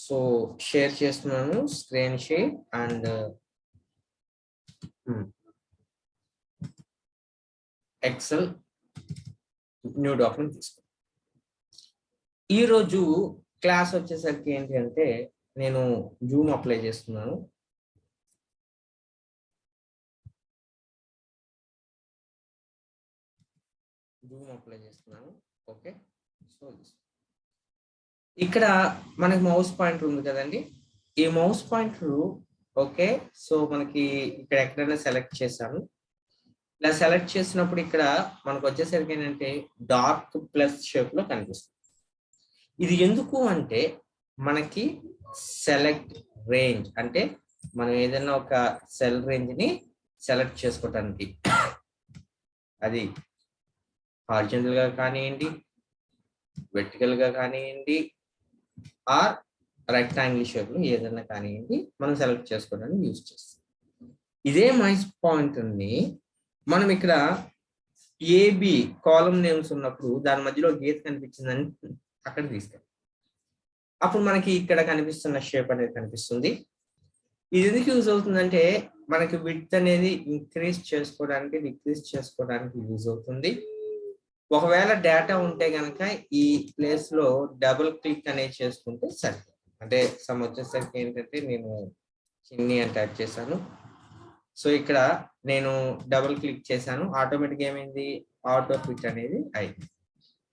So share చేస్తున్నాను screen share and excel new document తీసుకో. ఈరోజు క్లాస్ వచ్చేసరికి ఏంటి అంటే నేను జూమ్ అప్లై చేస్తున్నాను. ఓకే, సో ఇక్కడ మనకి మౌస్ పాయింటర్ ఉంది కదండి, ఈ మౌస్ పాయింటర్ ఓకే. సో మనకి ఇక్కడ ఎక్కడైనా సెలెక్ట్ చేశాను. ఇలా సెలెక్ట్ చేసినప్పుడు ఇక్కడ మనకు వచ్చేసరికి ఏంటంటే డార్క్ ప్లస్ షేప్ లో కనిపిస్తుంది. ఇది ఎందుకు అంటే మనకి సెలెక్ట్ రేంజ్ అంటే మనం ఏదైనా ఒక సెల్ రేంజ్ ని సెలెక్ట్ చేసుకోవటానికి, అది హారిజాంటల్ గా కానివ్వండి, వెర్టికల్ గా కానివ్వండి, ఆర్ రెక్టాంగిల్ షేప్ లో ఏదైనా కానివ్వండి, మనం సెలెక్ట్ చేసుకోవడానికి యూజ్ చేస్తాం. ఇదే మౌస్ పాయింటర్ ని మనం ఇక్కడ ఏబి కాలం నేమ్స్ ఉన్నప్పుడు దాని మధ్యలో గీత కనిపించిందని అక్కడ తీసుకెళ్ళి అప్పుడు మనకి ఇక్కడ కనిపిస్తున్న షేప్ అనేది కనిపిస్తుంది. ఇది ఎందుకు యూజ్ అవుతుందంటే మనకి విడ్త్ అనేది ఇంక్రీజ్ చేసుకోవడానికి, డిక్రీజ్ చేసుకోవడానికి యూజ్ అవుతుంది. ఒకవేళ డేటా ఉంటే కనుక ఈ ప్లేస్ లో డబుల్ క్లిక్ అనేది చేసుకుంటే సరే. అంటే సమ్ వచ్చేసరికి ఏంటంటే నేను చిన్ని అని టైప్ చేశాను. సో ఇక్కడ నేను డబుల్ క్లిక్ చేశాను, ఆటోమేటిక్ ఏమైంది, ఆటో ఫిట్ అనేది అయింది.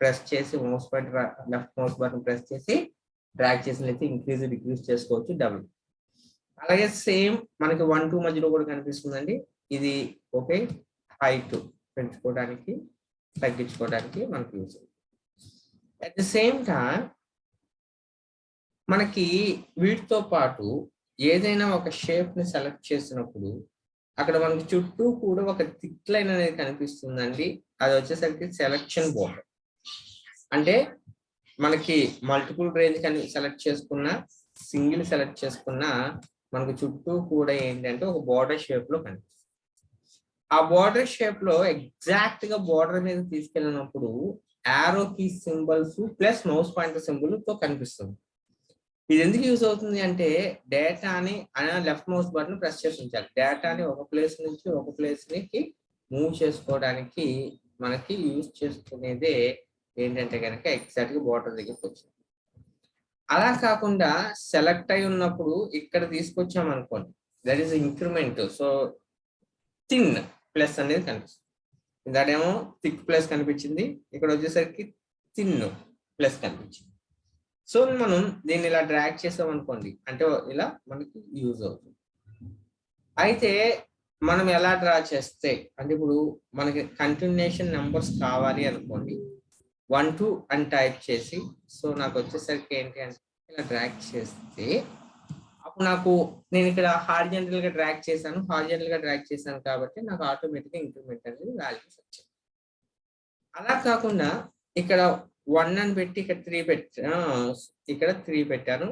ప్రెస్ చేసి mouse button left mouse button press చేసి డ్రాగ్ చేసినట్లయితే ఇంక్రీజ్ డిక్రీజ్ చేసుకోవచ్చు డబుల్. అలాగే సేమ్ మనకి 1 2 మధ్యలో కూడా కనిపిస్తుందండి. ఇది ఓకే, హైట్ పెంచుకోవడానికి తగ్గించుకోవడానికి మనకి యూజ్ అవుతుంది. అట్ ది సేమ్ టైం మనకి వీటితో పాటు ఏదైనా ఒక షేప్ ని సెలెక్ట్ చేసినప్పుడు అక్కడ మనకి చుట్టూ కూడా ఒక థిక్ లైన్ అనేది కనిపిస్తుందండి. అది వచ్చేసరికి సెలెక్షన్ బోర్డర్. అంటే మనకి మల్టిపుల్ రేంజ్ సెలెక్ట్ చేసుకున్న, సింగిల్ సెలెక్ట్ చేసుకున్న మనకు చుట్టూ కూడా ఏంటంటే ఒక బోర్డర్ షేప్ లో కనిపిస్తుంది. ఆ బోర్డర్ షేప్ లో ఎగ్జాక్ట్ గా బోర్డర్ మీద తీసుకెళ్ళినప్పుడు arrow key symbols plus mouse pointer symbol తో కనిపిస్తుంది. ఇది ఎందుకు యూజ్ అవుతుంది అంటే డేటాని లెఫ్ట్ మౌస్ బటన్ ప్రెస్ చేసి ఉంచాలి. డేటాని ఒక ప్లేస్ నుంచి ఒక ప్లేస్ కి మూవ్ చేసుకోవడానికి మనకి యూజ్ చేసుకునేదే ఏంటంటే కనుక ఎగ్జాక్ట్ గా బోర్డర్ దగ్గరికి వచ్చింది. అలా కాకుండా సెలెక్ట్ అయి ఉన్నప్పుడు ఇక్కడ తీసుకొచ్చాం అనుకోండి, that is increment. So thin plus అనేది కనిపిస్తుంది. దాడేమో థిక్ ప్లస్ కనిపించింది, ఇక్కడ వచ్చేసరికి థిన్ ప్లస్ కనిపించింది. సో మనం దీన్ని ఇలా డ్రాగ్ చేసాం అనుకోండి అంటే ఇలా మనకి యూజ్ అవుతుంది. అయితే మనం ఎలా డ్రా చేస్తే అంటే ఇప్పుడు మనకి కంటిన్యూషన్ నెంబర్స్ కావాలి అనుకోండి, 1 2 అని టైప్ చేసి, సో నాకు వచ్చేసరికి ఏంటి అంటే ఇలా డ్రాగ్ చేస్తే అప్పుడు నాకు నేను ఇక్కడ హారిజాంటల్ గా డ్రాగ్ చేశాను కాబట్టి నాకు ఆటోమేటిక్గా ఇంక్రిమెంట్ అనేది వాల్యూస్ వచ్చాయి. అలా కాకుండా ఇక్కడ 1 అని పెట్టి ఇక్కడ 3 పెట్టాను.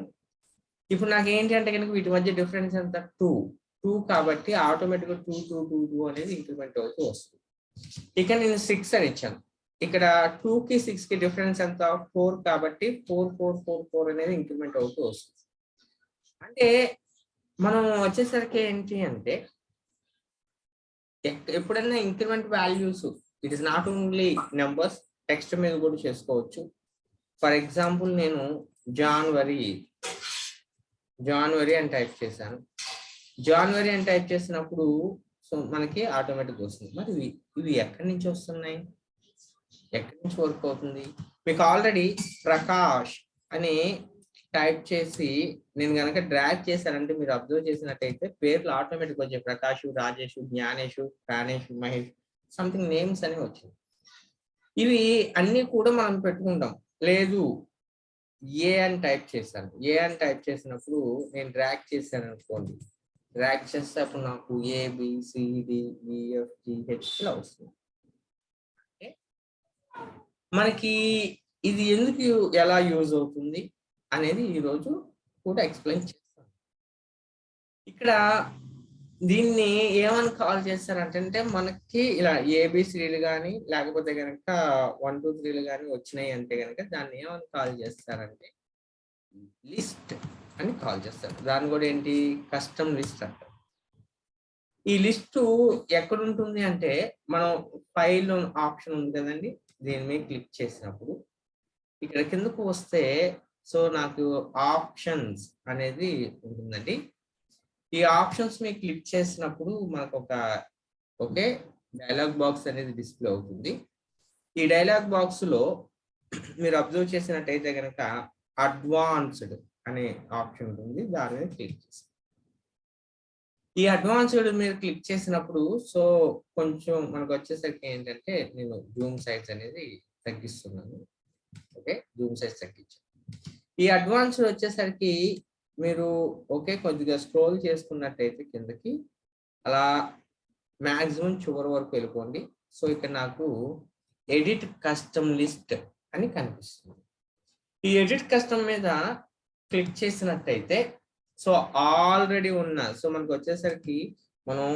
ఇప్పుడు నాకు ఏంటి అంటే కనుక వీటి మధ్య డిఫరెన్స్ ఎంత 2 కాబట్టి ఆటోమేటిక్గా 2 2 2 2 అనేది ఇంక్రిమెంట్ అవుతూ వస్తుంది. ఇక నేను 6 అని ఇచ్చాను, ఇక్కడ 2 కి 6 కి డిఫరెన్స్ ఎంత 4 కాబట్టి 4 4 4 4 అనేది ఇంక్రిమెంట్ అవుతూ వస్తుంది. అంటే మనం వచ్చేసరికి ఏంటి అంటే ఎప్పుడైనా increment values it is not only numbers, text మీద కూడా చేసుకోవచ్చు. ఫర్ ఎగ్జాంపుల్ నేను జనవరి అని టైప్ చేశాను. జనవరి అని టైప్ చేసినప్పుడు సో మనకి ఆటోమేటిక్ వస్తుంది. మరి ఇవి ఎక్కడి నుంచి వస్తున్నాయి, ఎక్కడి నుంచి వర్క్ అవుతుంది? మీకు ఆల్రెడీ ప్రకాష్ అని టైప్ చేసి నేను కనుక డ్రాగ్ చేశానంటే మీరు అబ్జర్వ్ చేసినట్టయితే పేర్లు ఆటోమేటిక్ వచ్చాయి. ప్రకాష్, రాజేష్, జ్ఞానేష్, ప్రాణేష్, మహేష్, సంథింగ్ నేమ్స్ అని వచ్చింది. ఇవి అన్ని కూడా మనం పెట్టుకుంటాం. లేదు ఏ అని టైప్ చేశాను, ఏ అని టైప్ చేసినప్పుడు నేను డ్రాగ్ చేశాను అనుకోండి, డ్రాగ్ చేస్తే అప్పుడు నాకు ABCDEFGH ఇలా వస్తుంది. మనకి ఇది ఎందుకు ఎలా యూజ్ అవుతుంది అనేది ఈరోజు కూడా ఎక్స్ప్లెయిన్ చేస్తాను. ఇక్కడ దీన్ని ఏమని కాల్ చేస్తారంటే మనకి ఇలా ABCDలు కానీ లేకపోతే కనుక 1 2 3లు కానీ వచ్చినాయి అంటే కనుక దాన్ని ఏమని కాల్ చేస్తారంటే లిస్ట్ అని కాల్ చేస్తారు. దాన్ని కూడా ఏంటి కస్టమ్ లిస్ట్ అంటారు. ఈ లిస్టు ఎక్కడ ఉంటుంది అంటే మనం ఫైల్ ఆప్షన్ ఉంది కదండి, దీని మీద క్లిక్ చేసినప్పుడు ఇక్కడ కిందకు వస్తే సో నాకు ఆప్షన్స్ అనేది ఉంటుందండి. ఈ ఆప్షన్స్ మీద క్లిక్ చేసినప్పుడు మనకు ఓకే డైలాగ్ బాక్స్ అనేది డిస్ప్లే అవుతుంది. ఈ డైలాగ్ బాక్స్ లో మీరు అబ్జర్వ్ చేసినట్టయితే కనుక అడ్వాన్స్డ్ అనే ఆప్షన్ ఉంటుంది, దాని మీద క్లిక్ చేస్తాం. ఈ అడ్వాన్స్డ్ మీరు క్లిక్ చేసినప్పుడు సో కొంచెం మనకు వచ్చేసరికి ఏంటంటే నేను జూమ్ సైజ్ అనేది తగ్గిస్తున్నాను. ఓకే జూమ్ సైజ్ తగ్గించాను. ఈ అడ్వాన్స్డ్ వచ్చేసరికి మీరు ఓకే కొద్దిగా స్క్రోల్ చేసుకున్నట్టయితే కిందకి అలా మ్యాక్సిమం చివరి వరకు వెళ్ళిపోండి. సో ఇక్కడ నాకు ఎడిట్ కస్టమ్ లిస్ట్ అని కనిపిస్తుంది. ఈ ఎడిట్ కస్టమ్ మీద క్లిక్ చేసినట్టయితే సో ఆల్రెడీ ఉన్న సో మనకు వచ్చేసరికి మనం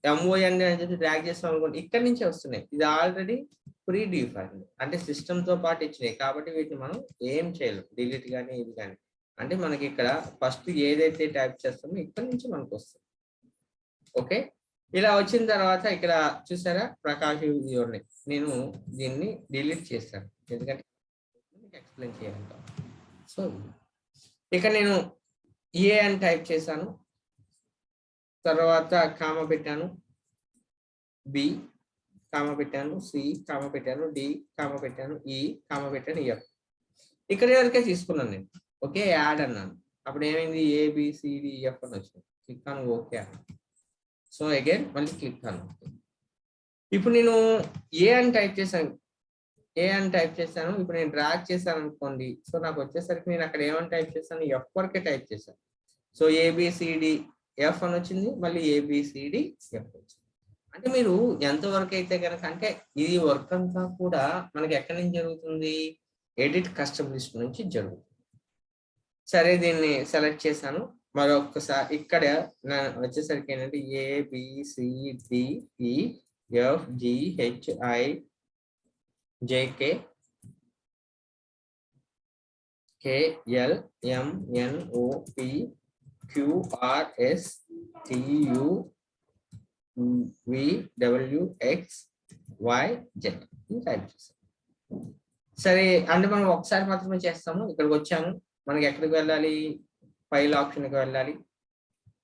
ఎంఓఎన్ అని చెప్పి డ్రాగ్ చేస్తాం అనుకోండి, ఇక్కడి నుంచే వస్తున్నాయి. ఇది ఆల్రెడీ ప్రీ డిఫైన్డ్ అంటే సిస్టమ్ తో పాటు ఇచ్చినాయి కాబట్టి వీటిని మనం ఏం చేయలేం, డిలీట్ కానీ ఇది కానీ. అంటే మనకి ఇక్కడ ఫస్ట్ ఏదైతే టైప్ చేస్తామో ఇక్కడ నుంచి మనకు వస్తుంది. ఓకే ఇలా వచ్చిన తర్వాత ఇక్కడ చూసారా ప్రకాష్ ఇవి ఉన్నాయి. నేను దీన్ని డిలీట్ చేస్తాను ఎందుకంటే ఎక్స్ప్లెయిన్ చేయాలంట. సో ఇక్కడ నేను ఏ అని టైప్ చేశాను, తర్వాత కామ పెట్టాను, బి కామ పెట్టాను, సి కామ పెట్టాను, డి కామ పెట్టాను, ఈ కామ పెట్టాను, ఎఫ్ ఇక్కడ వరకే తీసుకున్నాను నేను. ఓకే యాడ్ అన్నాను, అప్పుడు ఏమైంది ఏబిసిడిఎఫ్ అని వచ్చింది. క్లిక్ అను ఓకే అన్నాను. సో అగైన్ మళ్ళీ క్లిక్ అను. ఇప్పుడు నేను ఏ అని టైప్ చేశాను, ఇప్పుడు నేను డ్రాగ్ చేశాను అనుకోండి. సో నాకు వచ్చేసరికి నేను అక్కడ ఏమని టైప్ చేశాను, ఎఫ్ వరకే టైప్ చేశాను. సో ఏబిసిడి ఎఫ్ అని వచ్చింది, మళ్ళీ ఏబిసిడి ఎఫ్ వచ్చింది. అంటే మీరు ఎంతవరకు అయితే కనుక అంటే ఈ వర్క్ అంతా కూడా మనకి ఎక్కడి నుంచి జరుగుతుంది, ఎడిట్ కస్టమ్ లిస్ట్ నుంచి జరుగుతుంది. సరే దీన్ని సెలెక్ట్ చేశాను. మరొకసారి ఇక్కడ వచ్చేసరికి ఏంటంటే ABCDEFGHI JK KLMNOP QRS TU VWXYZ type చేస్తాం. సరే అంటే మనం ఒకసారి మాత్రమే చేస్తాము. ఇక్కడికి వచ్చాము, మనకి ఎక్కడికి వెళ్ళాలి, ఫైల్ ఆప్షన్కి వెళ్ళాలి,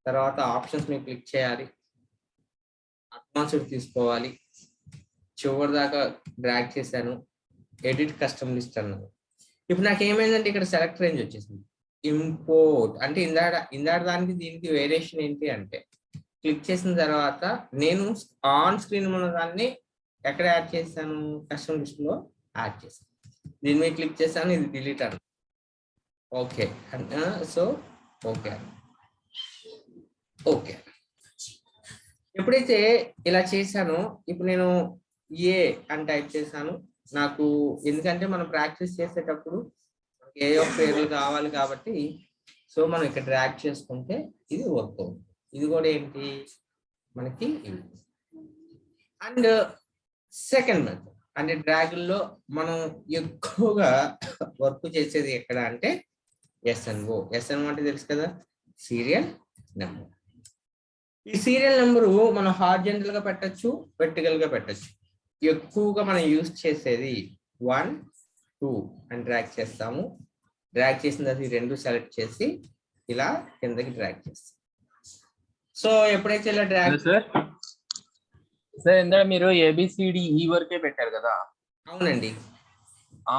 తర్వాత ఆప్షన్స్ మీద క్లిక్ చేయాలి, అడ్వాన్స్డ్ తీసుకోవాలి, చివరి దాకా డ్రాగ్ చేశాను, ఎడిట్ కస్టమ్ లిస్ట్ అన్నాను. ఇప్పుడు నాకు ఏమైందంటే ఇక్కడ సెలెక్ట్ రేంజ్ వచ్చేసింది. ఇంపోర్ట్ అంటే ఇందాడ దానికి దీనికి వేరియేషన్ ఏంటి అంటే క్లిక్ చేసిన తర్వాత నేను ఆన్ స్క్రీన్ ఉన్న దాన్ని ఎక్కడ యాడ్ చేశాను, కస్టమ్ లిస్ట్ లో యాడ్ చేశాను. దీని మీద క్లిక్ చేశాను, ఇది డిలీట్ అన్న. ఓకే సో ఓకే ఓకే ఎప్పుడైతే ఇలా చేశానో ఇప్పుడు నేను ఏ అని టైప్ చేశాను. నాకు ఎందుకంటే మనం ప్రాక్టీస్ చేసేటప్పుడు ఏ యొక్క పేర్లు కావాలి కాబట్టి సో మనం ఇక్కడ డ్రాగ్ చేసుకుంటే ఇది వర్క్ అవుతుంది. ఇది కూడా ఏంటి మనకి అండ్ సెకండ్ మెథడ్ అంటే డ్రాగ్ లో మనం ఎక్కువగా వర్క్ చేసేది ఎక్కడ అంటే ఎస్ఎన్ఓ అంటే తెలుసు కదా, సీరియల్ నెంబర్. ఈ సీరియల్ నెంబరు మనం హారిజాంటల్ గా పెట్టచ్చు, వెర్టికల్ గా పెట్టచ్చు. ఎక్కువగా మనం యూజ్ చేసేది 1 2 అని డ్రాగ్ చేస్తాము. డ్రాగ్ చేసిన తర్వాత ఈ రెండు సెలెక్ట్ చేసి ఇలా కిందకి డ్రాగ్ చేస్తాం. సో ఎప్పుడైతే ఇలా డ్రాగ్ సార్ ఇందా మీరు ఏబిసిడి ఈ వరకే పెట్టారు కదా. అవునండి.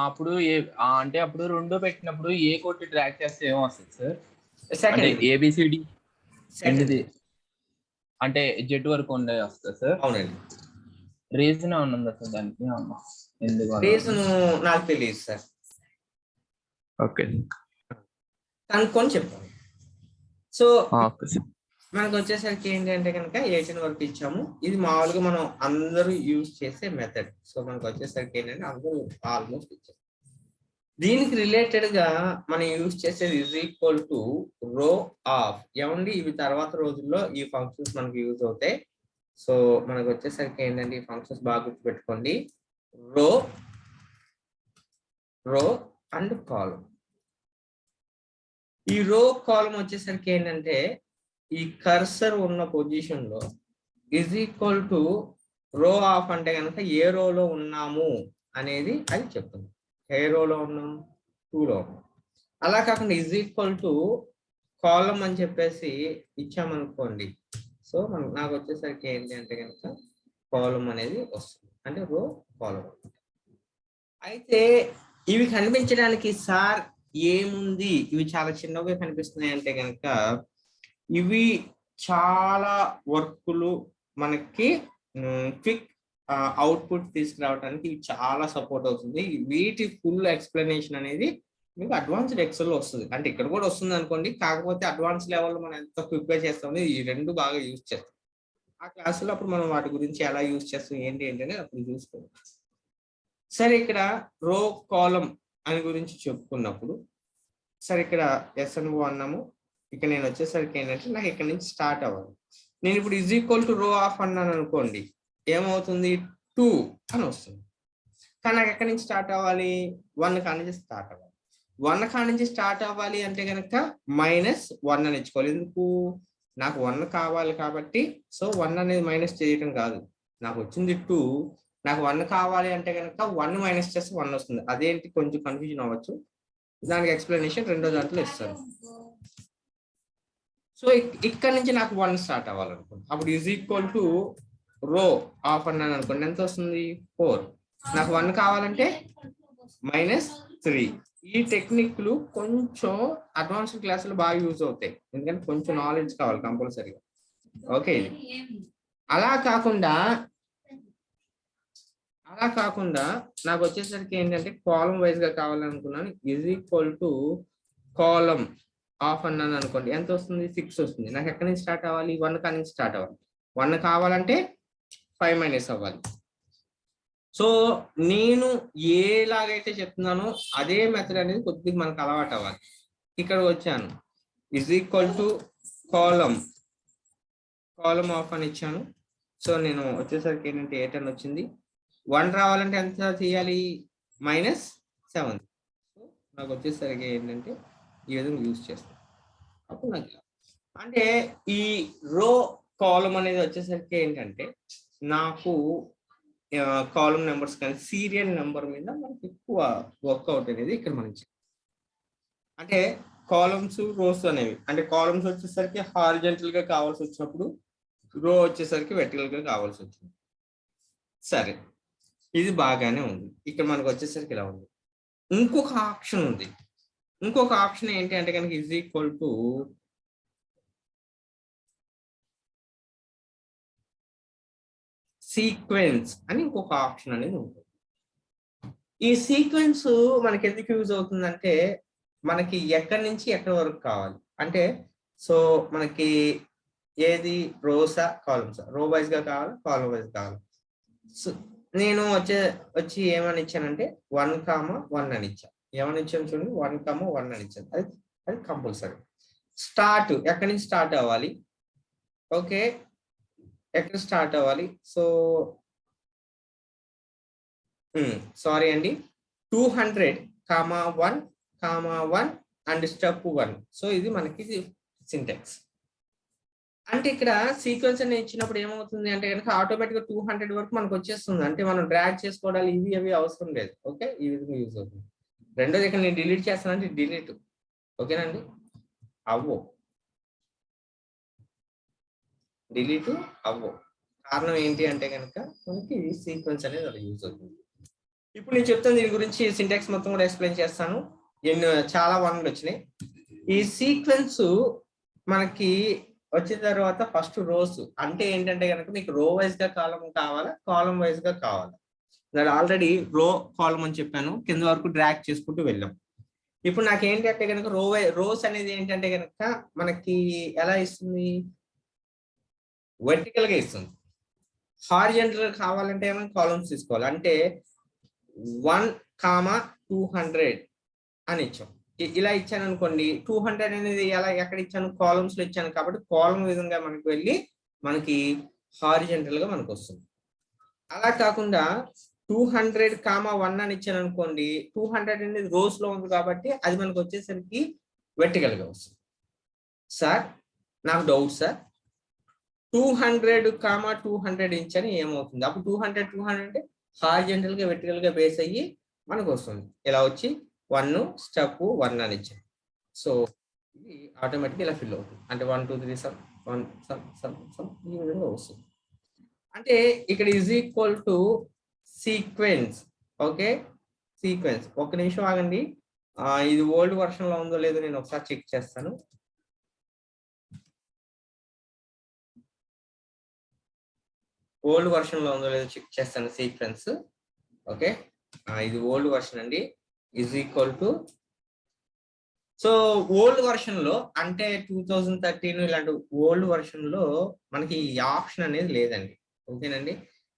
అప్పుడు అంటే అప్పుడు రెండు పెట్టినప్పుడు ఏ కొట్టి డ్రాగ్ చేస్తే ఏమొస్తుంది సార్? సెకండ్ ఏబిసిడి అంటే జెడ్ వరకు ఉండే వస్తుంది సార్. అవునండి. రీజన్ ఏమన్నా ఉందా సార్ దానికి? ఎందుకు రీజన్ నాకు తెలియదు సార్. ఓకే కనుక్కొని చెప్పాను. సో మనకు వచ్చేసరికి ఏంటంటే కనుక 18 వరకు ఇచ్చాము. ఇది మామూలుగా మనం అందరూ యూజ్ చేసే మెథడ్. సో మనకు వచ్చేసరికి ఏంటంటే అందరూ ఆల్మోస్ట్ ఇచ్చారు. దీనికి రిలేటెడ్ గా మనం యూజ్ చేసేది ఈజ్ ఈక్వల్ టు రో ఆఫ్. ఏమండి ఇవి తర్వాత రోజుల్లో ఈ ఫంక్షన్స్ మనకు యూజ్ అవుతాయి. సో మనకు వచ్చేసరికి ఏంటంటే ఈ ఫంక్షన్స్ బాగా గుర్తుపెట్టుకోండి. రో అండ్ కాలమ్. ఈ రో కాలం వచ్చేసరికి ఏంటంటే ఈ కర్సర్ ఉన్న పొజిషన్ లో ఈజ్ ఈక్వల్ టు రో ఆఫ్ అంటే కనుక ఏ రోలో ఉన్నాము అనేది అది చెప్తుంది. ఏ రోలో ఉన్నాం, 2లో ఉన్నాం. అలా కాకుండా ఈజ్ ఈక్వల్ టు కాలం అని చెప్పేసి ఇచ్చామనుకోండి, సో నాకు వచ్చేసరికి ఏంటి అంటే కనుక కాలం అనేది వస్తుంది, అంటే రో కాలం. అయితే ఇవి కనిపించడానికి సార్ ఏముంది, ఇవి చాలా చిన్నగా కనిపిస్తున్నాయి అంటే కనుక ఇవి చాలా వర్కులు మనకి క్విక్ అవుట్పుట్ తీసుకురావడానికి ఇవి చాలా సపోర్ట్ అవుతుంది. వీటి ఫుల్ ఎక్స్ప్లెనేషన్ అనేది మీకు అడ్వాన్స్డ్ ఎక్సెల్ లో వస్తుంది, అంటే ఇక్కడ కూడా వస్తుంది అనుకోండి, కాకపోతే అడ్వాన్స్ లెవెల్లో మనం ఎంత క్విక్ గా చేస్తామో ఈ రెండు బాగా యూజ్ చేస్తాం. ఆ క్లాసులో అప్పుడు మనం వాటి గురించి ఎలా యూజ్ చేస్తాం ఏంటి అనేది అప్పుడు చూసుకోవచ్చు. సరే, ఇక్కడ రో కాలం అని గురించి చెప్పుకున్నప్పుడు సరే ఇక్కడ ఎస్ఎన్ఓ అన్నాము. ఇక్కడ నేను వచ్చేసరికి ఏంటంటే నాకు ఇక్కడ నుంచి స్టార్ట్ అవ్వాలి. నేను ఇప్పుడు ఈజ్ ఈక్వల్ టు రో ఆఫ్ అన్నాను అనుకోండి, ఏమవుతుంది 2 అని వస్తుంది. కానీ నాకు ఎక్కడి నుంచి స్టార్ట్ అవ్వాలి, 1 కాడి నుంచి స్టార్ట్ అవ్వాలి. 1 కాడి నుంచి స్టార్ట్ అవ్వాలి అంటే కనుక -1 అని ఇచ్చుకోవాలి. ఎందుకు, నాకు 1 కావాలి కాబట్టి. సో 1 అనేది మైనస్ చేయటం కాదు, నాకు వచ్చింది 2, నాకు 1 కావాలి అంటే కనుక 1 మైనస్ చేస్తే 1 వస్తుంది. అదేంటి కొంచెం కన్ఫ్యూజన్ అవ్వచ్చు, దానికి ఎక్స్ప్లెనేషన్ రెండో దాంట్లో ఇస్తాను. సో ఇక్కడ నుంచి నాకు 1 స్టార్ట్ అవ్వాలనుకోండి, అప్పుడు ఈజ్ ఈక్వల్ టు రో ఆఫ్ అన్నాను అనుకోండి, ఎంత వస్తుంది 4. నాకు 1 కావాలంటే -3. ఈ టెక్నిక్లు కొంచెం అడ్వాన్స్డ్ క్లాసులు బాగా యూజ్ అవుతాయి, ఎందుకంటే కొంచెం నాలెడ్జ్ కావాలి కంపల్సరీగా. ఓకే, అలా కాకుండా నాకు వచ్చేసరికి ఏంటంటే కాలం వైజ్ గా కావాలనుకున్నాను. Is equal to column of అన్నాను అనుకోండి, ఎంత వస్తుంది 6 వస్తుంది. నాకు ఎక్కడి నుంచి స్టార్ట్ అవ్వాలి, 1 కాడి నుంచి స్టార్ట్ అవ్వాలి. 1 కావాలంటే 5 మైనస్ అవ్వాలి. సో నేను ఏలాగైతే చెప్తున్నానో అదే మెథడ్ అనేది కొద్దిగా మనకు అలవాటు అవ్వాలి. ఇక్కడ వచ్చాను, is equal to column of అని ఇచ్చాను. సో నేను వచ్చేసరికి ఏంటంటే 8 అని వచ్చింది. 1 రావాలంటే ఎంత చేయాలి, -7. సో నాకు వచ్చేసరికి ఏంటంటే ఈ విధంగా యూజ్ చేస్తాను. అప్పుడు నాకు అంటే ఈ రో కాలం అనేది వచ్చేసరికి ఏంటంటే నాకు కాలం నెంబర్స్ కానీ సీరియల్ నెంబర్ మీద మనకి ఎక్కువ వర్క్అవుట్ అనేది ఇక్కడ మనకి. అంటే కాలమ్స్ రోస్ అనేవి, అంటే కాలమ్స్ వచ్చేసరికి హారిజంటల్ గా కావాల్సి వచ్చినప్పుడు, రో వచ్చేసరికి వెర్టికల్ గా కావాల్సి వచ్చింది. సరే, ఇది బాగానే ఉంది. ఇక్కడ మనకు వచ్చేసరికి ఇలా ఉంది. ఇంకొక ఆప్షన్ ఉంది. ఇంకొక ఆప్షన్ ఏంటి అంటే కనుక ఈజ్ ఈక్వల్ టు సీక్వెన్స్ అని ఇంకొక ఆప్షన్ అనేది ఉంటుంది. ఈ సీక్వెన్స్ మనకి ఎందుకు యూజ్ అవుతుందంటే మనకి ఎక్కడి నుంచి ఎక్కడి వరకు కావాలి అంటే, సో మనకి ఏది రోసా కాలమ్సా, రో వైజ్ గా కావాలి కాలం వైజ్ కావాలి. సో నేను వచ్చి ఏమని ఇచ్చానంటే 1, 1 అని ఇచ్చాను. ఏమని ఇచ్చాను చూడండి, 1, 1 అని ఇచ్చాను. అది కంపల్సరీ. స్టార్ట్ ఎక్కడి నుంచి స్టార్ట్ అవ్వాలి, ఓకే, ఎక్కడ స్టార్ట్ అవ్వాలి. సో సారీ అండి, 200, 1, అండ్ స్టెప్ 1. సో ఇది మనకి సింటాక్స్. అంటే ఇక్కడ సీక్వెన్స్ అనేది ఇచ్చినప్పుడు ఏమవుతుంది అంటే కనుక ఆటోమేటిక్ గా 200 వరకు మనకు వచ్చేస్తుంది. అంటే మనం డ్రాగ్ చేసుకోవడాలు ఇవి అవసరం లేదు. ఓకే, ఈ విధంగా యూజ్ అవుతుంది. రెండోది ఇక్కడ నేను డిలీట్ చేస్తానంటే డిలీట్, ఓకేనండి, డిలీట్ అవ్వవు. కారణం ఏంటి అంటే కనుక మనకి సీక్వెన్స్ అనేది అలా యూజ్ అవుతుంది. ఇప్పుడు నేను చెప్తాను దీని గురించి, సింటాక్స్ మొత్తం కూడా ఎక్స్ప్లెయిన్ చేస్తాను. చాలా 1లు వచ్చినాయి. ఈ సీక్వెన్స్ మనకి వచ్చిన తర్వాత ఫస్ట్ రోస్ అంటే ఏంటంటే కనుక మీకు రో వైజ్ గా కాలం కావాలా కాలం వైజ్ గా కావాలా. నేను ఆల్రెడీ రో కాలం అని చెప్పాను, కింద వరకు డ్రాగ్ చేసుకుంటూ వెళ్ళాం. ఇప్పుడు నాకు ఏంటి అంటే కనుక రోస్ అనేది ఏంటంటే కనుక మనకి ఎలా ఇస్తుంది, వర్టికల్ గా ఇస్తుంది. హారిజంటల్ కావాలంటే ఏమైనా కాలమ్స్ తీసుకోవాలి. అంటే 1, 200 అని ఇచ్చాం. ఇలా ఇచ్చాను అనుకోండి, 200 అనేది ఎలా ఎక్కడ ఇచ్చాను, కాలమ్స్ లో ఇచ్చాను కాబట్టి కాలం విధంగా మనకి వెళ్ళి మనకి హారిజంటల్ గా మనకు వస్తుంది. అలా కాకుండా 200, 1 అని ఇచ్చాను అనుకోండి, 200 అనేది రోస్ లో ఉంది కాబట్టి అది మనకు వచ్చేసరికి వెర్టికల్గా వస్తుంది. సార్ నాకు డౌట్ సార్, 200, 200 అని ఏమవుతుంది? అప్పుడు 200 అంటే హారిజెంటల్ గా వెర్టికల్ గా బేస్ అయ్యి మనకు వస్తుంది. ఇలా వచ్చి 1 స్టెప్ 1 అని ఇచ్చాను. సో ఇది ఆటోమేటిక్ ఇలా ఫిల్ అవుతుంది. అంటే 1 2 3 సమ్ 1 సమ్ ఈ విధంగా వస్తుంది. అంటే ఇక్కడ is equal to sequence. Okay, sequence. ఒక్క నిమిషం ఆగండి, ఇది ఓల్డ్ వర్షన్ లో ఉందో లేదో నేను ఒకసారి చెక్ చేస్తాను. ఓల్డ్ వర్షన్ లో ఉందో లేదో చెక్ చేస్తాను సీక్వెన్స్. ఓకే, ఇది ఓల్డ్ వర్షన్ అండి. Is equal to, so old version లో అంటే 2013 ఇలాంటి ఓల్డ్ వర్షన్ లో మనకి ఈ ఆప్షన్ అనేది లేదండి. ఓకేనండి,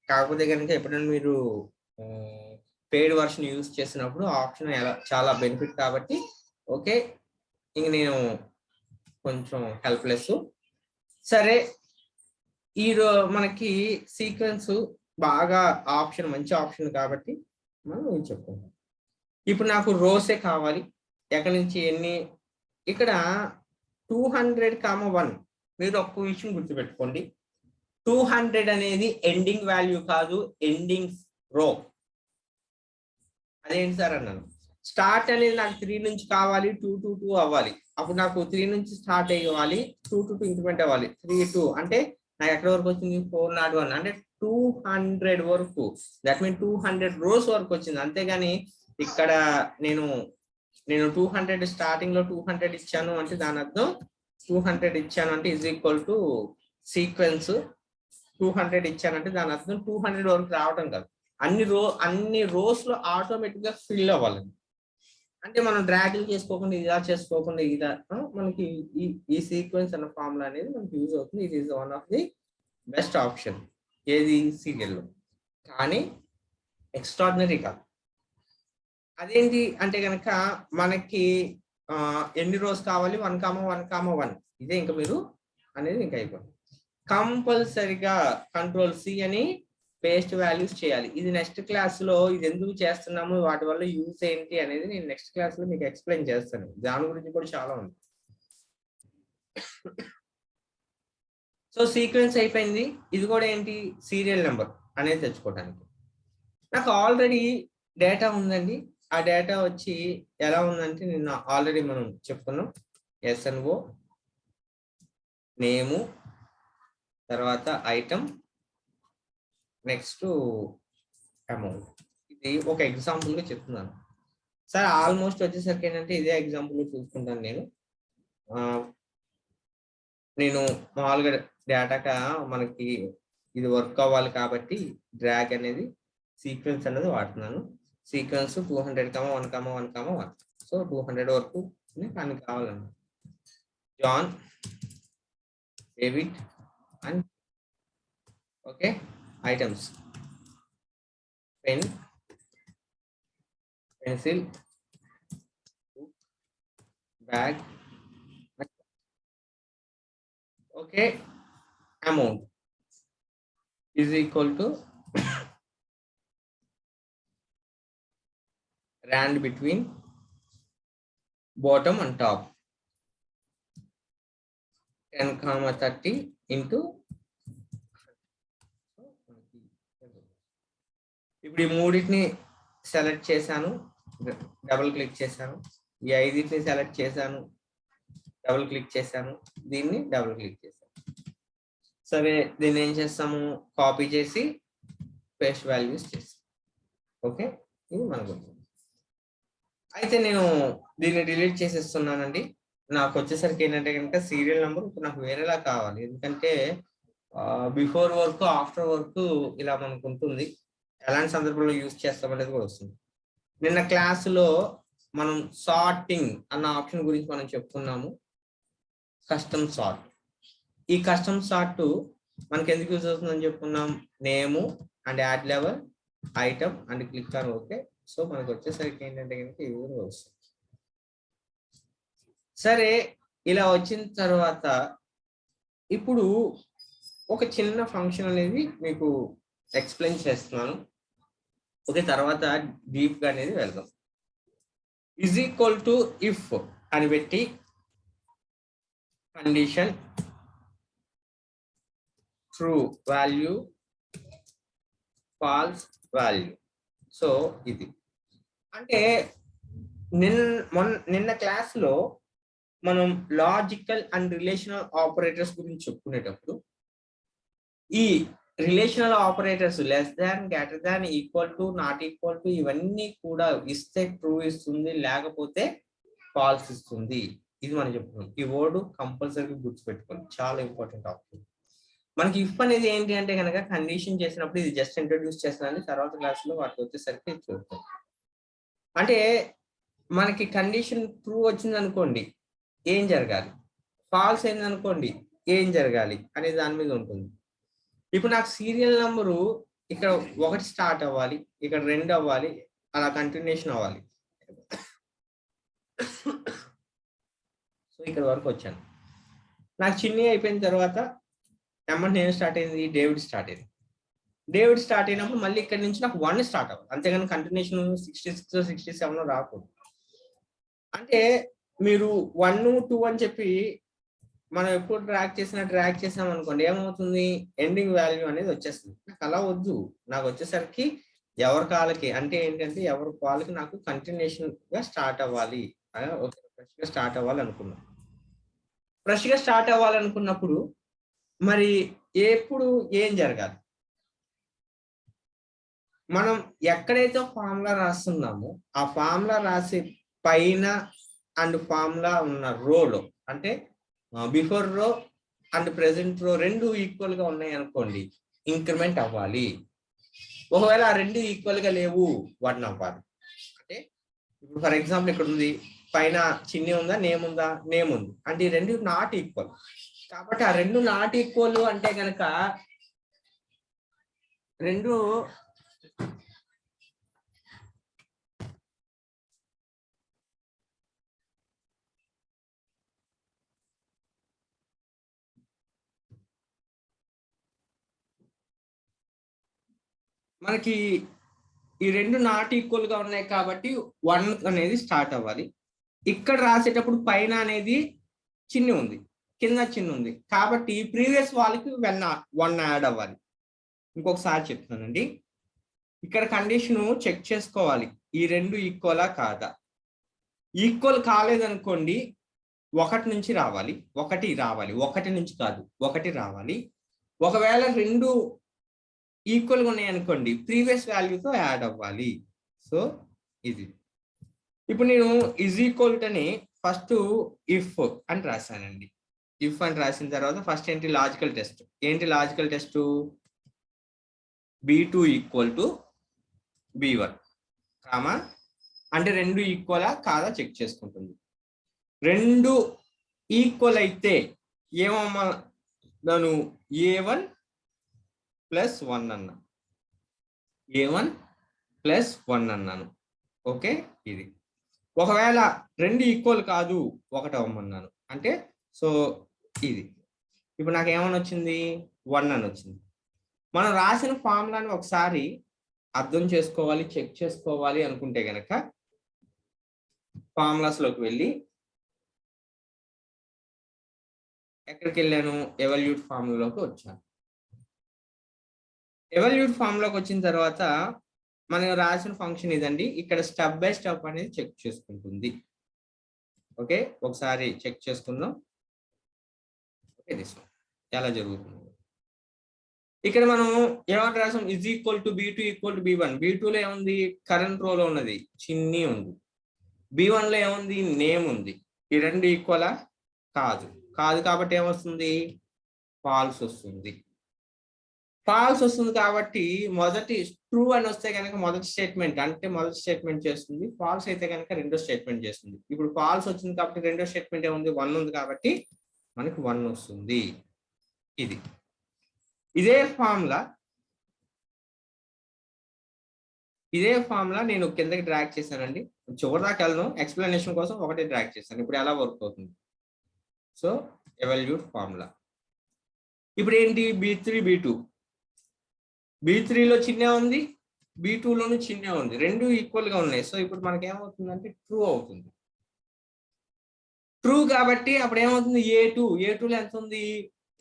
కాకపోతే కనుక ఎప్పుడైనా మీరు పెయిడ్ వర్షన్ యూజ్ చేసినప్పుడు ఆప్షన్ చాలా బెనిఫిట్ కాబట్టి ఓకే, ఇంక నేను కొంచెం హెల్ప్లెస్. సరే, మనకి సీక్వెన్స్ బాగా ఆప్షన్, మంచి ఆప్షన్ కాబట్టి మనం చెప్పుకుంటాం. ఇప్పుడు నాకు రోసే కావాలి. ఎక్కడి నుంచి ఎన్ని? ఇక్కడ 200, 1. మీరు ఒక్క విషయం గుర్తుపెట్టుకోండి, 200 అనేది ఎండింగ్ వాల్యూ కాదు, ఎండింగ్ రో. అదేంటి సార్ అన్నాను. స్టార్ట్ అనేది నాకు 3 నుంచి కావాలి, 2 to 2 అవ్వాలి. అప్పుడు నాకు 3 నుంచి స్టార్ట్ అవ్వాలి, 2 to 2 ఇంక్రిమెంట్ అవ్వాలి, 3 2 అంటే నాకు ఎక్కడ వరకు వచ్చింది? 401. అంటే 200 వరకు, దట్ మీన్ 200 రోస్ వరకు వచ్చింది. అంతేగాని ఇక్కడ నేను 200 స్టార్టింగ్ లో 200 ఇచ్చాను అంటే దాని అర్థం 200 ఇచ్చాను అంటే ఈజ్ ఈక్వల్ టు సీక్వెన్స్ 200 ఇచ్చానంటే దాని అర్థం 200 వరకు రావటం కాదు, అన్ని రోస్ లో ఆటోమేటిక్ గా ఫిల్ అవ్వాలండి. అంటే మనం డ్రాగిల్ చేసుకోకుండా ఇలా చేసుకోకుండా ఇలా మనకి ఈ సీక్వెన్స్ అన్న ఫార్ములా అనేది మనకి యూజ్ అవుతుంది. It is one of the best option ఏది సీరియల్లో, కానీ ఎక్స్ట్రాడినరీ కాదు. అదేంటి అంటే కనుక మనకి ఎన్ని రోస్ కావాలి? 1, 1, 1. ఇదే ఇంకా మీరు అనేది ఇంకా అయిపోయింది. కంపల్సరిగా కంట్రోల్ సి అని పేస్ట్ వాల్యూస్ చేయాలి. ఇది నెక్స్ట్ క్లాస్ లో ఇది ఎందుకు చేస్తున్నాము, వాటి వల్ల యూస్ ఏంటి అనేది నేను నెక్స్ట్ క్లాస్ లో మీకు ఎక్స్ప్లెయిన్ చేస్తాను. దాని గురించి కూడా చాలా ఉంది. సో సీక్వెన్స్ అయిపోయింది. ఇది కూడా ఏంటి? సీరియల్ నెంబర్ అనేది తెచ్చుకోవడానికి. నాకు ఆల్రెడీ డేటా ఉందండి. ఆ డేటా వచ్చి ఎలా ఉందంటే నిన్న ఆల్రెడీ మనం చెప్పుకున్నాం. SNO నేము, తర్వాత ఐటమ్, నెక్స్ట్ అమౌంట్. ఇది ఒక ఎగ్జాంపుల్ గా చెప్తున్నాను సార్. ఆల్మోస్ట్ వచ్చేసరికి ఏంటంటే ఇదే ఎగ్జాంపుల్ చూసుకుంటాను నేను మామూలుగా డేటాగా మనకి ఇది వర్క్ అవ్వాలి కాబట్టి డ్రాగ్ అనేది సీక్వెన్స్ అనేది వాడుతున్నాను. సీక్వెన్స్ 200, 1, 1, 1. సో 200 వరకు కానీ కావాలన్న John, David and okay. Items pen, pencil, bag. Okay, amount is equal to rand between bottom and top 10, 30 into. ఇప్పుడు ఈ మూడింటిని సెలెక్ట్ చేశాను, డబుల్ క్లిక్ చేశాను. ఈ 5ని సెలెక్ట్ చేశాను, డబుల్ క్లిక్ చేశాను. దీన్ని డబుల్ క్లిక్ చేశాను. సరే, దీన్ని ఏం చేస్తాము? కాపీ చేసి పేస్ట్ వాల్యూస్ చేస్తాం. ఓకే, ఇది మనకు. అయితే నేను దీన్ని డిలీట్ చేసేస్తున్నానండి. నాకు వచ్చేసరికి ఏంటంటే కనుక సీరియల్ నెంబర్ నాకు వేరేలా కావాలి. ఎందుకంటే బిఫోర్ వర్క్, ఆఫ్టర్ వర్క్ ఇలా మనకు ఉంటుంది. ఎలాంటి సందర్భంలో యూజ్ చేస్తాం అనేది కూడా వస్తుంది. నిన్న క్లాసులో మనం సార్టింగ్ అన్న ఆప్షన్ గురించి మనం చెప్పుకున్నాము. Custom sort. ఈ కస్టమ్ సార్ట్ మనకి ఎందుకు యూజ్ అవుతుందని చెప్పుకున్నాం? Name and add level, item and click on okay. So మనకు వచ్చేసరికి ఏంటంటే కనుక ఈ విధంగా వస్తుంది. సరే, ఇలా వచ్చిన తర్వాత ఇప్పుడు ఒక చిన్న ఫంక్షన్ అనేది మీకు ఎక్స్ప్లెయిన్ చేస్తున్నాను. ఓకే, తర్వాత డీప్ గా అనేది వెళ్దాం. ఈజ్ ఈక్వల్ టు ఇఫ్ అని పెట్టి condition true value falls value. So ఇది అంటే నిన్న క్లాస్ లో మనం లాజికల్ అండ్ రిలేషనల్ ఆపరేటర్స్ గురించి చెప్పుకునేటప్పుడు ఈ relational operators less than, greater than, equal to, not equal to ఇవన్నీ కూడా ఇస్తే ట్రూ ఇస్తుంది, లేకపోతే ఫాల్స్ ఇస్తుంది. ఇది మనం చెప్పుకున్నాం. ఈ వర్డ్ కంపల్సరీ గుర్తుపెట్టుకోండి, చాలా ఇంపార్టెంట్ ఆప్షన్. మనకి ఇఫ్ అనేది ఏంటి అంటే కనుక కండిషన్ చేసినప్పుడు ఇది జస్ట్ ఇంట్రొడ్యూస్ చేస్తున్నాను, తర్వాత క్లాస్ లో వాటికి వచ్చేసరికి చూస్తాం. అంటే మనకి కండిషన్ ట్రూ వచ్చింది అనుకోండి ఏం జరగాలి, ఫాల్స్ అయింది అనుకోండి ఏం జరగాలి అనే దాని మీద ఉంటుంది. ఇప్పుడు నాకు సీరియల్ నంబరు ఇక్కడ 1 స్టార్ట్ అవ్వాలి, ఇక్కడ 2 అవ్వాలి, అలా కంటిన్యూషన్ అవ్వాలి. సో ఇక్కడ వరకు వచ్చాను. నాకు చిన్ని అయిపోయిన తర్వాత నేను స్టార్ట్ అయింది, డేవిడ్ స్టార్ట్ అయింది. డేవిడ్ స్టార్ట్ అయినప్పుడు మళ్ళీ ఇక్కడ నుంచి నాకు 1 స్టార్ట్ అవ్వాలి, అంతేగాని కంటిన్యూషన్ 66 67 రాకూడదు. అంటే మీరు 1 2 అని చెప్పి మనం ఎప్పుడు డ్రాగ్ చేసాం అనుకోండి ఏమవుతుంది, ఎండింగ్ వాల్యూ అనేది వచ్చేస్తుంది. నాకు అలా వద్దు, నాకు వచ్చేసరికి ఎవరి కాళ్ళకి అంటే ఏంటంటే ఎవరి కాళ్ళకి నాకు కంటిన్యూషన్ గా స్టార్ట్ అవ్వాలి, ఫ్రెష్ గా స్టార్ట్ అవ్వాలి అనుకున్నాం. ఫ్రెష్ గా స్టార్ట్ అవ్వాలనుకున్నప్పుడు మరి ఎప్పుడు ఏం జరగాలి, మనం ఎక్కడైతే ఫార్ములా రాస్తున్నామో ఆ ఫార్ములా రాసే పైన అండ్ ఫార్ములా ఉన్న రోలో అంటే బిఫోర్ రో అండ్ ప్రెసెంట్ రో రెండు ఈక్వల్ గా ఉన్నాయి అనుకోండి ఇంక్రిమెంట్ అవ్వాలి. ఒకవేళ ఆ రెండు ఈక్వల్ గా లేవు 1 అవ్వాలి. అంటే ఇప్పుడు ఫర్ ఎగ్జాంపుల్ ఇక్కడ ఉంది, పైన చిన్ని ఉందా, నేమ్ ఉందా, నేమ్ ఉంది, అంటే ఈ రెండు నాట్ ఈక్వల్. కాబట్టి ఆ రెండు నాట్ ఈక్వల్ అంటే కనుక రెండు మనకి ఈ రెండు నాట్ ఈక్వల్ గా ఉన్నాయి కాబట్టి 1 అనేది స్టార్ట్ అవ్వాలి. ఇక్కడ రాసేటప్పుడు పైన అనేది చిన్ని ఉంది, కింద చిన్న ఉంది, కాబట్టి ప్రీవియస్ వాళ్ళకి 1 యాడ్ అవ్వాలి. ఇంకొకసారి చెప్తున్నానండి, ఇక్కడ కండిషన్ చెక్ చేసుకోవాలి ఈ రెండు ఈక్వలా కాదా. ఈక్వల్ కాలేదనుకోండి 1 నుంచి రావాలి, 1 నుంచి కాదు 1 రావాలి. ఒకవేళ రెండు ఈక్వల్ గా ఉన్నాయి అనుకోండి ప్రీవియస్ వాల్యూతో యాడ్ అవ్వాలి. సో ఇది ఇప్పుడు నేను ఈజ్ ఈక్వల్ అని ఫస్ట్ ఇఫ్ అని రాశానండి. ఇఫ్ అని రాసిన తర్వాత ఫస్ట్ ఏంటి లాజికల్ టెస్ట్, ఏంటి logical test, B2 equal to B1 comma అంటే రెండు ఈక్వలా కాదా చెక్ చేసుకుంటుంది. రెండు ఈక్వల్ అయితే ఏమమ్మా నేను A1 + 1 అన్నా, A1 + 1 అన్నాను. ఓకే, ఇది ఒకవేళ రెండు ఈక్వల్ కాదు 1 అవ్వమన్నాను అంటే సో ఇది ఇప్పుడు నాకు ఏమని వచ్చింది 1 అని వచ్చింది. మనం రాసిన ఫార్ములాని ఒకసారి అర్థం చేసుకోవాలి, చెక్ చేసుకోవాలి అనుకుంటే గనక ఫార్ములాస్ లోకి వెళ్ళి ఎక్కడికి వెళ్ళాను, ఎవల్యూట్ ఫార్ములాలోకి వచ్చాను. ఎవల్యూట్ ఫార్ములాకి వచ్చిన తర్వాత మనం రాసిన ఫంక్షన్ ఇదండి. ఇక్కడ స్టెప్ బై స్టెప్ అనేది చెక్ చేసుకుంటుంది. ఓకే, ఒకసారి చెక్ చేసుకుందాం. ఓకే, ఎలా జరుగుతుంది ఇక్కడ మనం ఏమంటే రాసాం, is equal to B2 equal to B1. B2 లో ఏముంది, కరెంట్ రోలో ఉన్నది చిన్ని ఉంది, B1 లో ఏముంది, నేమ్ ఉంది. ఈ రెండు ఈక్వలా కాదు కాబట్టి ఏమొస్తుంది, ఫాల్స్ వస్తుంది. ఫాల్స్ వస్తుంది కాబట్టి మొదటి ట్రూ అని వస్తే కనుక మొదటి స్టేట్మెంట్ అంటే మొదటి స్టేట్మెంట్ చేస్తుంది, ఫాల్స్ అయితే కనుక రెండో స్టేట్మెంట్ చేస్తుంది. ఇప్పుడు ఫాల్స్ వచ్చింది కాబట్టి రెండో స్టేట్మెంట్ ఏముంది, 1 ఉంది కాబట్టి మనకి 1 వస్తుంది. ఇది ఇదే ఫార్ములా నేను కిందకి డ్రాగ్ చేశానండి, చివరి దాకా వెళ్ళను, ఎక్స్ప్లెనేషన్ కోసం ఒకటే డ్రాగ్ చేశాను. ఇప్పుడు ఎలా వర్క్ అవుతుంది, సో ఎవల్యూట్ ఫార్ములా. ఇప్పుడు ఏంటి, B3 లో చిన్న ఉంది, B2 లోను చిన్న ఉంది, రెండు ఈక్వల్ గా ఉన్నాయి. సో ఇప్పుడు మనకి ఏమవుతుందంటే ట్రూ అవుతుంది. ట్రూ కాబట్టి అప్పుడు ఏమవుతుంది, ఏ2లో ఎంత ఉంది,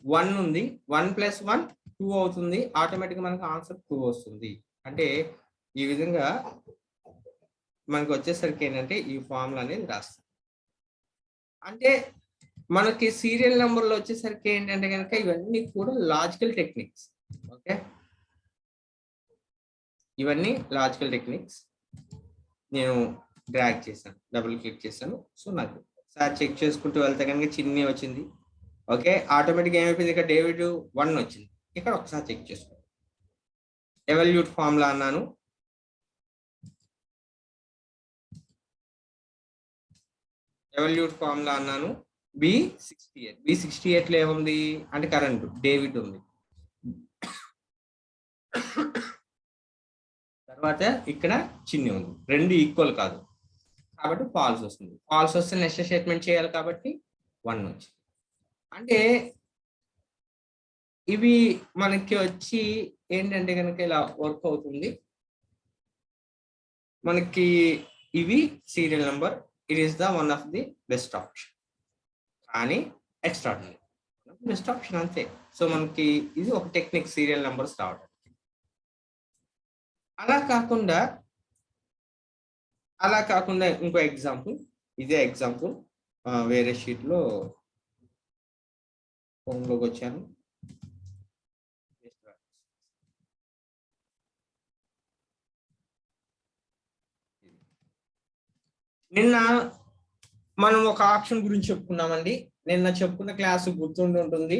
1 ఉంది, 1 + 1 2 అవుతుంది, ఆటోమేటిక్ మనకు ఆన్సర్ 2 వస్తుంది. అంటే ఈ విధంగా మనకు వచ్చేసరికి ఏంటంటే ఈ ఫార్ములా అనేది రాస్తాం. అంటే మనకి సీరియల్ నెంబర్లో వచ్చేసరికి ఏంటంటే కనుక ఇవన్నీ కూడా లాజికల్ టెక్నిక్స్. ఓకే, ఇవన్నీ లాజికల్ టెక్నిక్స్. నేను డ్రాగ్ చేశాను, డబుల్ క్లిక్ చేశాను. సో నాకు ఒకసారి చెక్ చేసుకుంటూ వెళ్తే కనుక చిన్ని వచ్చింది. ఓకే, ఆటోమేటిక్ ఏమైపోయింది, ఇక్కడ డేవిడ్ 1 వచ్చింది. ఇక్కడ ఒకసారి చెక్ చేసుకోండి. ఎవల్యూట్ ఫార్ములా అన్నాను, B68 లో ఏముంది అంటే కరెంట్ డేవిడ్ ఉంది. తర్వాత ఇక్కడ చిన్ని ఉంది, రెండు ఈక్వల్ కాదు కాబట్టి ఫాల్స్ వస్తుంది. ఫాల్స్ వస్తే నెక్స్ట్ స్టేట్మెంట్ చేయాలి కాబట్టి 1 వచ్చింది. అంటే ఇవి మనకి వచ్చి ఏంటంటే కనుక ఇలా వర్క్ అవుతుంది. మనకి ఇవి serial number, it is the one of the best option, కానీ ఎక్స్ట్రాడినరీ బెస్ట్ ఆప్షన్ అంతే. సో మనకి ఇది ఒక టెక్నిక్ సీరియల్ నెంబర్స్ రావడం. అలా కాకుండా ఇంకో ఎగ్జాంపుల్, ఇదే ఎగ్జాంపుల్ వేరే షీట్లో ఫోన్లోకి వచ్చాను. నిన్న మనం ఒక ఆప్షన్ గురించి చెప్పుకున్నామండి. నిన్న చెప్పుకున్న క్లాసు గుర్తుండి ఉంటుంది.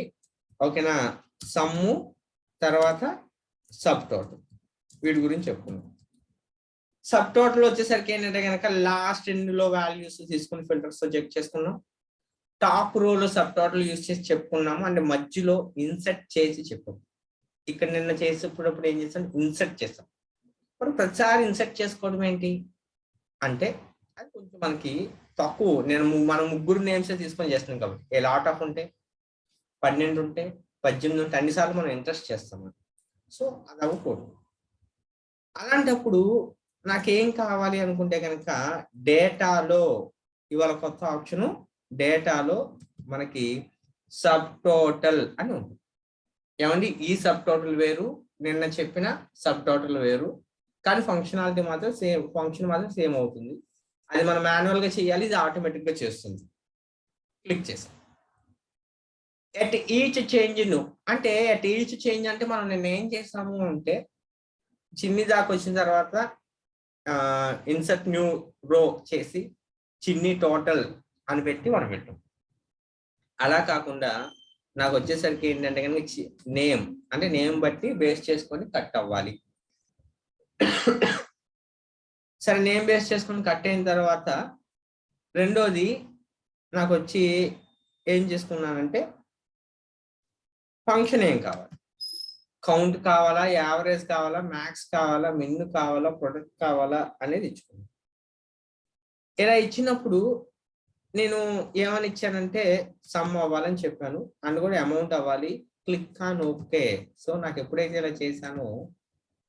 ఓకేనా, సమ్ము తర్వాత సబ్ టోటల్, వీటి గురించి చెప్పుకున్నాం. సబ్ టోటల్ వచ్చేసరికి ఏంటంటే కనుక లాస్ట్ ఎండ్లో వాల్యూస్ తీసుకుని ఫిల్టర్స్ తో చెక్ చేసుకున్నాం. టాప్ రోలో సబ్ టోటల్ యూజ్ చేసి చెప్పుకున్నాము, అంటే మధ్యలో ఇన్సర్ట్ చేసి చెప్పాం. ఇక్కడ నిన్న చేసేటప్పుడు ఏం చేస్తాం, ఇన్సర్ట్ చేస్తాం. ఇప్పుడు ప్రతిసారి ఇన్సర్ట్ చేసుకోవడం ఏంటి అంటే అది కొంచెం మనకి తక్కువ. మనం ముగ్గురు నేమ్స్ తీసుకొని చేస్తున్నాం కాబట్టి ఏ లాట్ ఆఫ్ ఉంటే 12 ఉంటే 18 ఉంటే అన్నిసార్లు మనం ఇంట్రెస్ట్ చేస్తాం. సో అది అవ్వకూడదు. అలాంటప్పుడు నాకేం కావాలి అనుకుంటే కనుక డేటాలో ఇవాళ కొత్త ఆప్షన్, డేటాలో మనకి సబ్ టోటల్ అని ఉంది. ఏమండి, ఈ సబ్ టోటల్ వేరు, నిన్న చెప్పిన సబ్ టోటల్ వేరు, కానీ ఫంక్షనాలిటీ మాత్రం సేమ్, ఫంక్షన్ మాత్రం సేమ్ అవుతుంది. అది మనం మాన్యువల్ గా చేయాలి, ఇది ఆటోమేటిక్ గా చేస్తుంది. క్లిక్ చేసాం. ఎట్ ఈచ్ చేంజ్ అంటే ఎట్ ఈచ్ చేంజ్ అంటే మనం నిన్న ఏం చేస్తాము అంటే చిన్ని దాకా వచ్చిన తర్వాత ఇన్సర్ట్ న్యూ రో చేసి చిన్ని టోటల్ అని పెట్టి మనం పెట్టాం. అలా కాకుండా నాకు వచ్చేసరికి ఏంటంటే కనుక నేమ్ అంటే నేమ్ బట్టి బేస్ చేసుకొని కట్ అవ్వాలి. సరే, నేమ్ బేస్ చేసుకొని కట్ అయిన తర్వాత రెండోది నాకు వచ్చి ఏం చేసుకున్నానంటే ఫంక్షన్ ఏం కావాలి, కౌంట్ కావాలా, యావరేజ్ కావాలా, మ్యాక్స్ కావాలా, మిన్ కావాలా, ప్రొడక్ట్ కావాలా అనేది ఇచ్చుకున్నాను. ఇలా ఇచ్చినప్పుడు నేను ఏమని ఇచ్చానంటే సమ్ అవ్వాలని చెప్పాను, అండ్ కూడా అమౌంట్ అవ్వాలి. Click on okay. సో నాకు ఎప్పుడైతే ఇలా చేశానో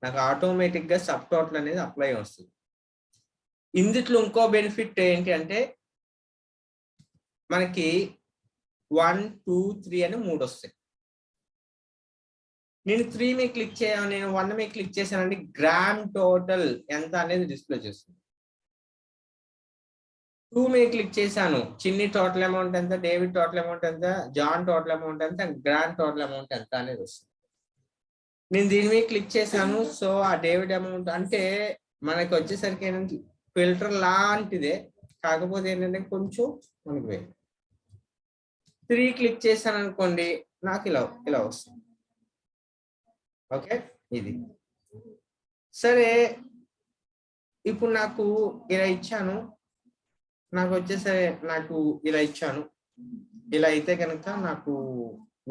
నాకు ఆటోమేటిక్ గా సబ్ టోటల్ అనేది అప్లై వస్తుంది. ఇందులో ఇంకో బెనిఫిట్ ఏంటి అంటే మనకి 1, 2, 3 అని 3 వస్తాయి. నేను 3 మీద క్లిక్ చేయాలి, నేను 1 మీద క్లిక్ చేశానండి, గ్రాండ్ టోటల్ ఎంత అనేది డిస్ప్లే చేస్తుంది. 2 మీద క్లిక్ చేశాను, చిన్ని టోటల్ అమౌంట్ ఎంత, డేవిడ్ టోటల్ అమౌంట్ ఎంత, జాన్ టోటల్ అమౌంట్ ఎంత, గ్రాండ్ టోటల్ అమౌంట్ ఎంత అనేది వస్తుంది. నేను దీని మీద క్లిక్ చేశాను, సో ఆ డేవిడ్ అమౌంట్ అంటే మనకి వచ్చేసరికి ఏంటంటే ఫిల్టర్ లాంటిదే, కాకపోతే ఏంటంటే కొంచెం మనకి వేరు. 3 క్లిక్ చేశాను అనుకోండి, నాకు ఇలా వస్తుంది. ఓకే, ఇది సరే. ఇప్పుడు నాకు ఇలా ఇచ్చాను, నాకు వచ్చేసరి నాకు ఇలా ఇచ్చాను, ఇలా అయితే కనుక నాకు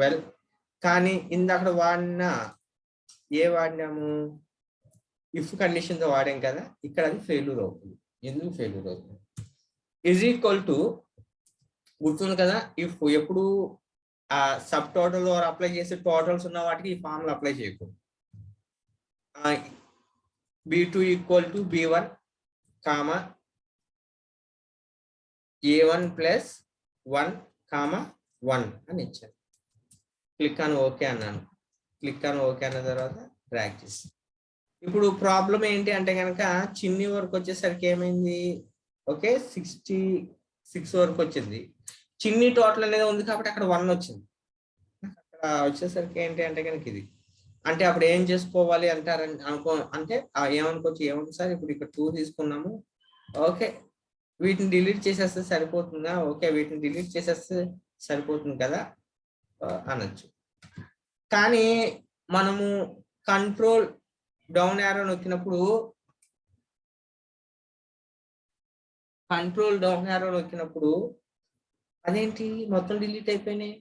వెల్. కానీ ఇందాక వాడినాము ఇఫ్ కండిషన్తో వాడాం కదా, ఇక్కడ అది ఫెయిల్యూర్ అవుతుంది. ఎందుకు ఫెయిల్యూర్ అవుతుంది? ఈజ్ ఈక్వల్ టు గుర్తుంది కదా, ఇఫ్ ఎప్పుడు ఆ సబ్ టోటల్ ద్వారా అప్లై చేసే టోటల్స్ ఉన్న వాటికి ఈ ఫార్ములా అప్లై చేయకూడదు. B2 = B1, కామా A1 + 1, అని ఇచ్చాను. క్లిక్ అని ఓకే అన్నాను. క్లిక్ అని ఓకే అన్న తర్వాత డ్రాగ్ చేసి, ఇప్పుడు ప్రాబ్లం ఏంటి అంటే కనుక చిన్ని వరకు వచ్చేసరికి ఏమైంది, ఓకే 66 వరకు వచ్చింది. చిన్ని టోటల్ అనేది ఉంది కాబట్టి అక్కడ 1 వచ్చింది. అక్కడ వచ్చేసరికి ఏంటి అంటే కనుక ఇది అంటే అప్పుడు ఏం చేసుకోవాలి అంటారని అంటే ఏమనుకోవచ్చు సార్ ఇప్పుడు ఇక్కడ 2 తీసుకున్నాము, ఓకే వీటిని డిలీట్ చేసేస్తే సరిపోతుందా, ఓకే వీటిని డిలీట్ చేసేస్తే సరిపోతుంది కదా అనొచ్చు. కానీ మనము కంట్రోల్ డౌన్ యారో నొక్కినప్పుడు అదేంటి మొత్తం డిలీట్ అయిపోయినాయి.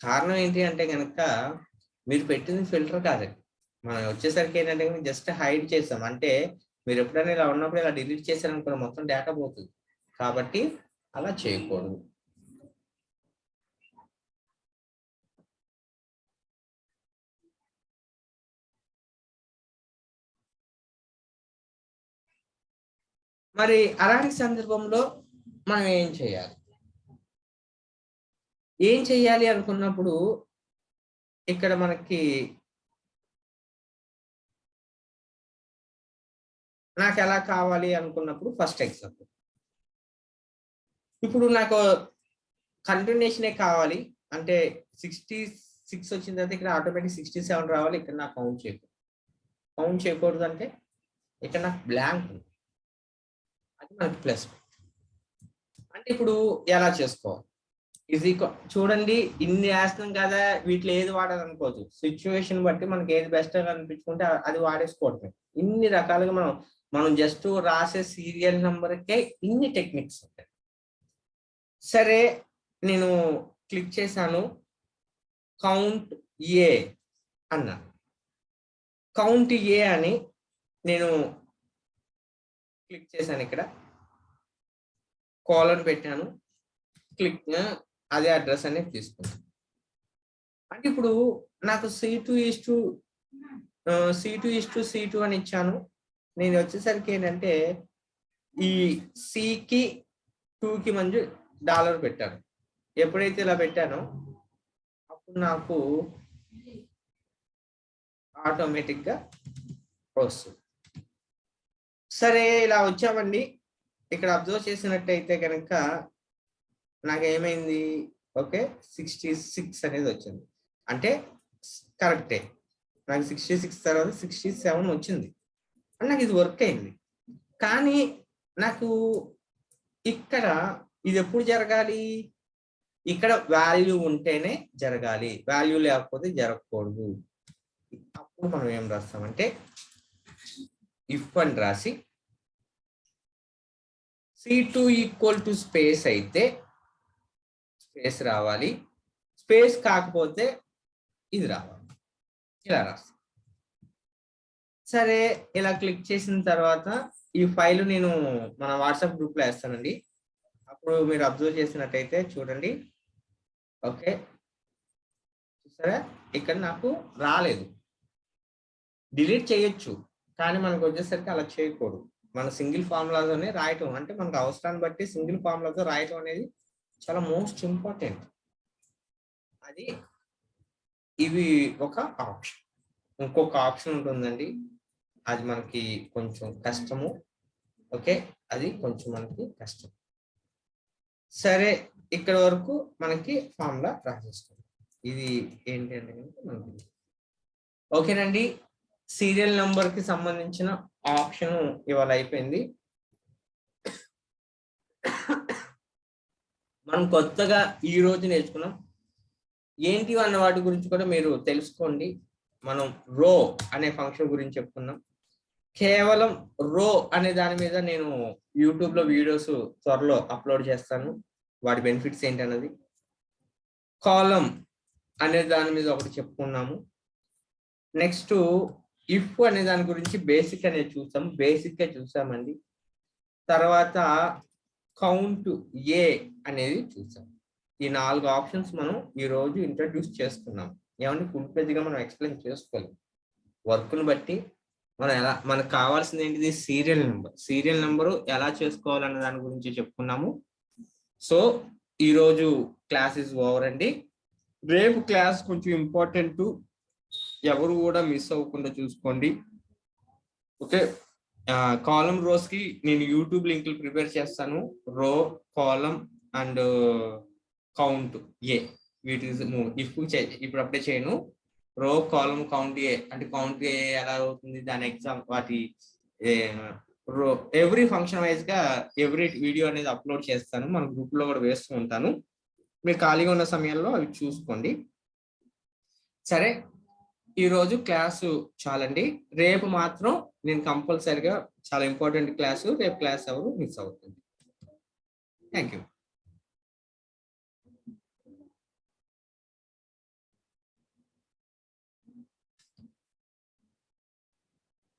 కారణం ఏంటి అంటే కనుక మీరు పెట్టింది ఫిల్టర్ కాదండి. మనం వచ్చేసరికి ఏంటంటే జస్ట్ హైడ్ చేసాం. అంటే మీరు ఎప్పుడైనా ఇలా ఉన్నప్పుడు ఇలా డిలీట్ చేశారనుకో మొత్తం డేటా పోతుంది. కాబట్టి అలా చేయకూడదు. మరి అలాంటి సందర్భంలో మనం ఏం చేయాలి అనుకున్నప్పుడు ఇక్కడ మనకి నాకు ఎలా కావాలి అనుకున్నప్పుడు ఫస్ట్ ఎగ్జాంపుల్, ఇప్పుడు నాకు కంటిన్యూషనే కావాలి అంటే 66 వచ్చిన తర్వాత ఇక్కడ ఆటోమేటిక్ 67 రావాలి. ఇక్కడ నాకు కౌంట్ చేయకూడదు అంటే ఇక్కడ నాకు బ్లాంక్ ఉంది, అది మనకి ప్లస్. అంటే ఇప్పుడు ఎలా చేసుకోవాలి, చూడండి ఇన్ని వేస్తున్నాం కదా వీటిలో ఏది వాడాలనుకోవచ్చు. సిచ్యువేషన్ బట్టి మనకి ఏది బెస్ట్ అనిపించుకుంటే అది వాడేసుకోవడమే. ఇన్ని రకాలుగా మనం జస్ట్ రాసే సీరియల్ నెంబర్కే ఇన్ని టెక్నిక్స్ ఉంటాయి. సరే నేను క్లిక్ చేశాను, కౌంట్ ఏ అన్నా. కౌంట్ ఏ అని నేను క్లిక్ చేశాను, ఇక్కడ కాలన్ పెట్టాను, క్లిక్ అదే అడ్రస్ అనేది తీసుకున్నాను. అంటే ఇప్పుడు నాకు C2:C2 అని ఇచ్చాను. నేను వచ్చేసరికి ఏంటంటే ఈ సికి 2కి మధ్య డాలర్ పెట్టాను. ఎప్పుడైతే ఇలా పెట్టానో అప్పుడు నాకు ఆటోమేటిక్గా వస్తుంది. సరే ఇలా వచ్చామండి. ఇక్కడ అబ్జర్వ్ చేసినట్టయితే కనుక నాకేమైంది, ఓకే 66 అనేది వచ్చింది. అంటే కరెక్టే, నాకు 66 తర్వాత 67 వచ్చింది. నాకు ఇది వర్క్ అయింది. కానీ నాకు ఇక్కడ ఇది ఎప్పుడు జరగాలి, ఇక్కడ వాల్యూ ఉంటేనే జరగాలి, వాల్యూ లేకపోతే జరగకూడదు. అప్పుడు మనం ఏం రాస్తామంటే ఇఫ్ అని రాసి C2 = స్పేస్ అయితే స్పేస్ రావాలి, స్పేస్ కాకపోతే ఇది రావాలి. ఇలా రాస్తాం. సరే ఇలా క్లిక్ చేసిన తర్వాత ఈ ఫైల్ నేను మన వాట్సాప్ గ్రూప్లో వేస్తానండి. అప్పుడు మీరు అబ్జర్వ్ చేసినట్టయితే చూడండి, ఓకే చూసారా ఇక్కడ నాకు రాలేదు. డిలీట్ చేయొచ్చు కానీ మనకు వచ్చేసరికి అలా చేయకూడదు. మన సింగిల్ ఫార్ములాతోనే రాయటం, అంటే మనకు అవసరాన్ని బట్టి సింగిల్ ఫార్ములాతో రాయటం అనేది చాలా మోస్ట్ ఇంపార్టెంట్. అది ఇవి ఒక ఆప్షన్. ఇంకొక ఆప్షన్ ఉంటుందండి, అది మనకి కొంచెం కష్టము. ఓకే అది కొంచెం మనకి కష్టం. సరే ఇక్కడ వరకు మనకి ఫార్ములా రాసేస్తుంది. ఇది ఏంటి అంటే మనకి ఓకేనండి. సీరియల్ నెంబర్ కి సంబంధించిన ఆప్షన్ ఇవాళ అయిపోయింది. మనం కొత్తగా ఈ రోజు నేర్చుకున్నాం. ఏంటి అన్న వాటి గురించి కూడా మీరు తెలుసుకోండి. మనం రో అనే ఫంక్షన్ గురించి చెప్పుకున్నాం. కేవలం రో అనే దాని మీద నేను యూట్యూబ్ లో వీడియోస్ త్వరలో అప్లోడ్ చేస్తాను, వాటి బెనిఫిట్స్ ఏంటి అన్నది. కాలం అనే దాని మీద ఒకటి చెప్పుకున్నాము. నెక్స్ట్ ఇఫ్ అనే దాని గురించి బేసిక్ అనేది బేసిక్ గా చూసామండి. తర్వాత కౌంట్ ఏ అనేది చూసాం. ఈ 4 ఆప్షన్స్ మనం ఈ రోజు ఇంట్రడ్యూస్ చేసుకున్నాం. ఏమంటే ఫుల్ పేజ్గా మనం ఎక్స్ప్లెయిన్ చేసుకోలేం. వర్క్ను బట్టి మనకు కావాల్సింది ఏంటిది, సీరియల్ నెంబర్ ఎలా చేసుకోవాలన్న దాని గురించి చెప్పుకున్నాము. సో ఈరోజు క్లాస్ ఇస్ ఓవర్ అండి. రేపు క్లాస్ కొంచెం ఇంపార్టెంట్, ఎవరు కూడా మిస్ అవ్వకుండా చూసుకోండి. ఓకే, కాలం రోస్ కి నేను యూట్యూబ్ లింకులు ప్రిపేర్ చేస్తాను. రో, కాలం అండ్ కౌంట్ ఏ, వీటి ఇప్పుడు అప్లై చేయను. రో, కాలం, కౌంట్ ఏ అంటే కౌంట్ ఏ ఎలా అవుతుంది దాని ఎగ్జామ్, వాటి రో ఎవ్రీ ఫంక్షన్ వైజ్ గా ఎవ్రీ వీడియో అనేది అప్లోడ్ చేస్తాను, మన గ్రూప్ లో కూడా వేస్తూ ఉంటాను. మీరు ఖాళీగా ఉన్న సమయంలో అవి చూసుకోండి. సరే, ఈరోజు క్లాసు చాలండి. రేపు మాత్రం నేను కంపల్సరిగా చాలా ఇంపార్టెంట్ క్లాసు, రేపు క్లాస్ ఎవరు మిస్ అవుతుంది. Thank you.